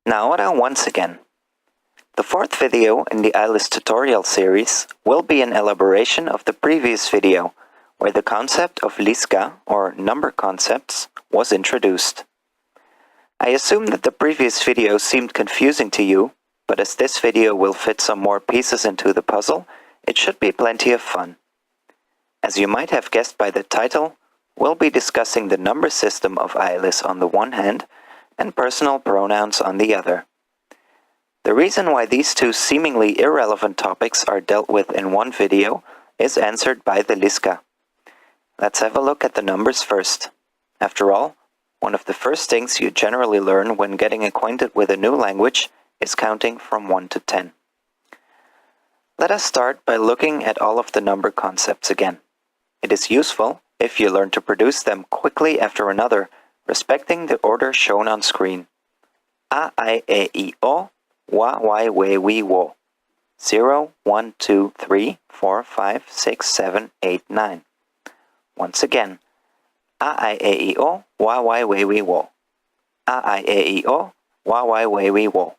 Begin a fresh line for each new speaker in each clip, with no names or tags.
Now once again. The fourth video in the Ælis tutorial series will be an elaboration of the previous video, where the concept of lista, or number concepts, was introduced. I assume that the previous video seemed confusing to you, but as this video will fit some more pieces into the puzzle, it should be plenty of fun. As you might have guessed by the title, we'll be discussing the number system of Ælis on the one hand, and personal pronouns on the other. The reason why these two seemingly irrelevant topics are dealt with in one video is answered by the lista. Let's have a look at the numbers first. After all, one of the first things you generally learn when getting acquainted with a new language is counting from 1 to 10. Let us start by looking at all of the number concepts again. It is useful if you learn to produce them quickly after another, respecting the order shown on screen. A, I, E, I, O, Wa, Wai, We, We, Wo. 0, 1, 2, 3, 4, 5, 6, 7, 8, 9. Once again. A, I, E, I, O, Wa, Wai, We, We, Wo. A, I, E, I, O, Wa, Wai, We, We, Wo.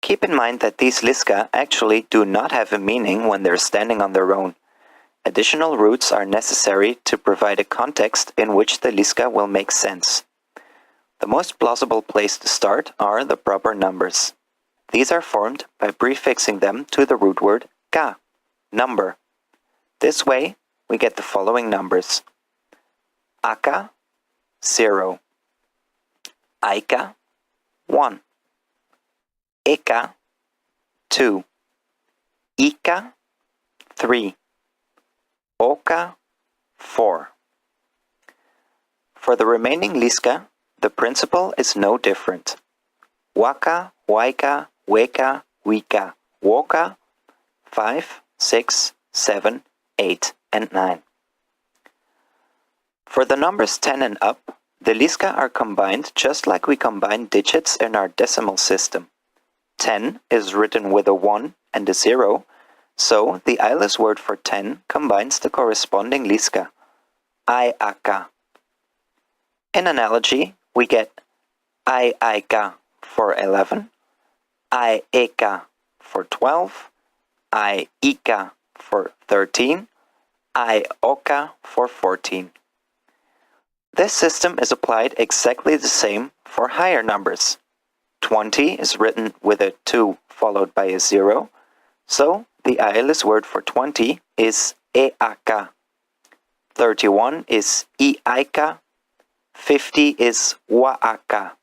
Keep in mind that these lista actually do not have a meaning when they're standing on their own. Additional roots are necessary to provide a context in which the lista will make sense. The most plausible place to start are the proper numbers. These are formed by prefixing them to the root word ka, number. This way, we get the following numbers. Aka, 0. Aika, 1. Eka, 2. Ika, 3. Oka, 4. For the remaining lista, the principle is no different. Waka, Waika, Weka, Wika, Woka, 5, 6, 7, 8, and 9. For the numbers 10 and up, the lista are combined just like we combine digits in our decimal system. 10 is written with a 1 and a 0, so the Ælis word for 10 combines the corresponding lista, I, Aka. In analogy, we get I, Aika for 11, I, Eka for 12, I, Ika for 13, I, Oka for 14. This system is applied exactly the same for higher numbers. 20 is written with a 2 followed by a 0, so the Ælis word for 20 is Eaka. 31 is Iaika. 50 is Waaka.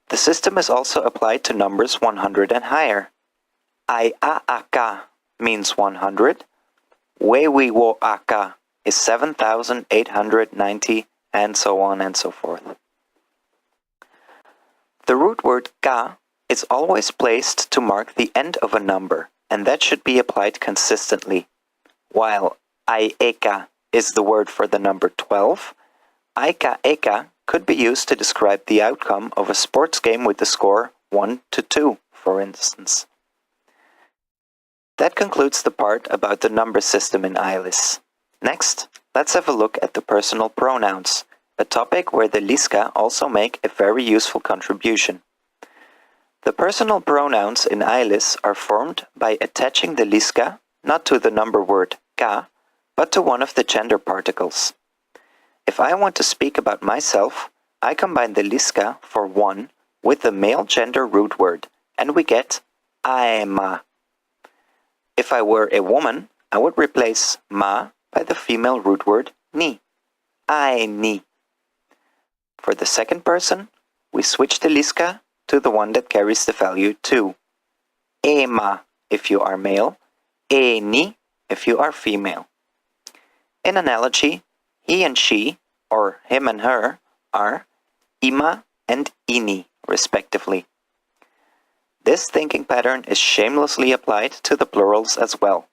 The system is also applied to numbers 100 and higher. Aiaaka means 100. Wewiwoaka is 7,890, and so on and so forth. The root word ka is always placed to mark the end of a number, and that should be applied consistently. While Aieka is the word for the number 12, Aika Eka could be used to describe the outcome of a sports game with the score 1-2, for instance. That concludes the part about the number system in Ælis. Next, let's have a look at the personal pronouns, a topic where the lista also make a very useful contribution. The personal pronouns in Ælis are formed by attaching the lista not to the number word ka, but to one of the gender particles. If I want to speak about myself, I combine the lista for 1 with the male gender root word, and we get aema. If I were a woman, I would replace ma by the female root word ni, aeni. For the second person, we switch the lista to the one that carries the value 2. Ema if you are male, eni if you are female. In analogy, he and she, or him and her, are ima and ini, respectively. This thinking pattern is shamelessly applied to the plurals as well.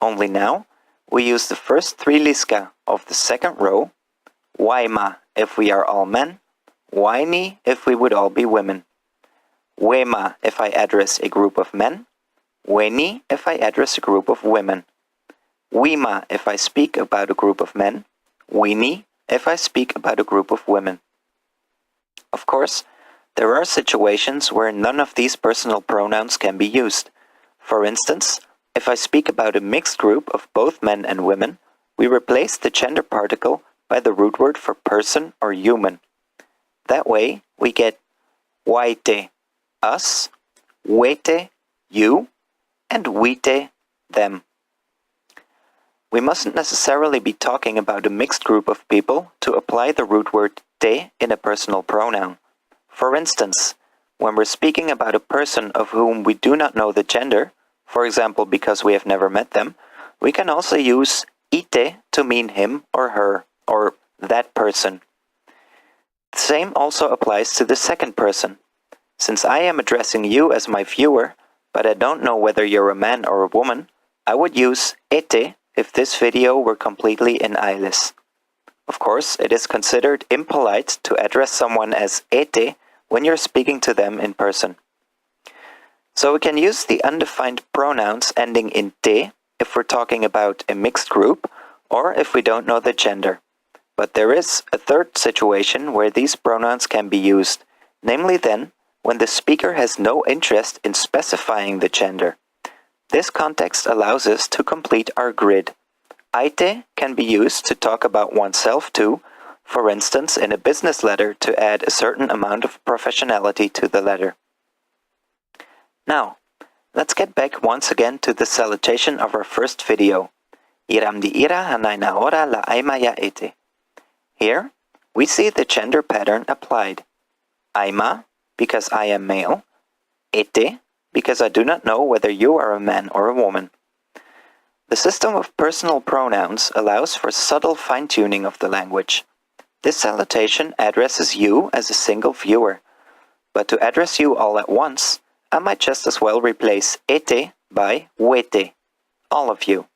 Only now, we use the first 3 lista of the second row, waima if we are all men, waini if we would all be women, wema if I address a group of men, weni if I address a group of women, wima if I speak about a group of men, wini if I speak about a group of women. Of course, There are situations where none of these personal pronouns can be used. For instance, if I speak about a mixed group of both men and women, we replace the gender particle by the root word for person or human. That way, we get waite, us, wete, you, and wite, them. We mustn't necessarily be talking about a mixed group of people to apply the root word te in a personal pronoun. For instance, when we're speaking about a person of whom we do not know the gender, for example because we have never met them, we can also use ite to mean him or her, or that person. The same also applies to the second person. Since I am addressing you as my viewer, but I don't know whether you're a man or a woman, I would use ete if this video were completely in Ælis. Of course, it is considered impolite to address someone as ete when you're speaking to them in person. So we can use the undefined pronouns ending in te if we're talking about a mixed group or if we don't know the gender. But there is a third situation where these pronouns can be used, namely then when the speaker has no interest in specifying the gender. This context allows us to complete our grid. Aite can be used to talk about oneself too, for instance in a business letter to add a certain amount of professionality to the letter. Now, let's get back once again to the salutation of our first video. Iram di ira hanaina ora la aima ya ete. Here, we see the gender pattern applied. Aima, because I am male. Ete, because I do not know whether you are a man or a woman. The system of personal pronouns allows for subtle fine-tuning of the language. This salutation addresses you as a single viewer. But to address you all at once, I might just as well replace ete by wete, all of you.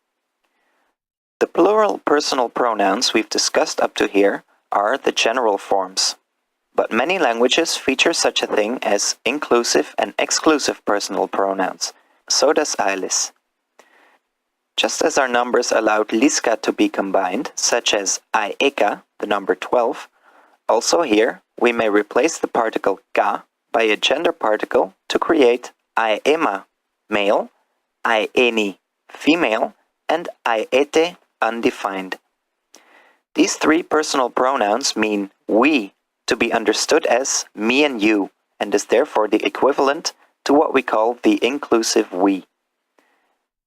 The plural personal pronouns we've discussed up to here are the general forms. But many languages feature such a thing as inclusive and exclusive personal pronouns. So does Ælis. Just as our numbers allowed lista to be combined, such as aeka, the number 12, also here we may replace the particle ka by a gender particle to create aema, male, aeni, female, and aete, undefined. These three personal pronouns mean we, to be understood as me and you, and is therefore the equivalent to what we call the inclusive we.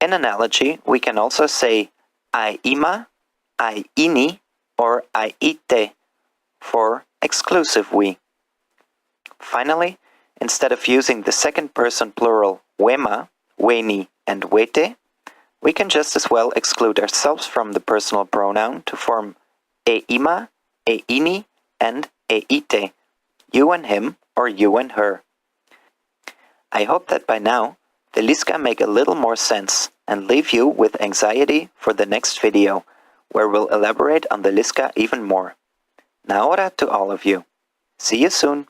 In analogy, we can also say aima, aini, or aite for exclusive we. Finally, instead of using the second person plural wema, weni, and wete, we can just as well exclude ourselves from the personal pronoun to form eima, eini, and eite, you and him or you and her. I hope that by now, the lista make a little more sense and leave you with anxiety for the next video, where we'll elaborate on the lista even more. Na ora to all of you. See you soon.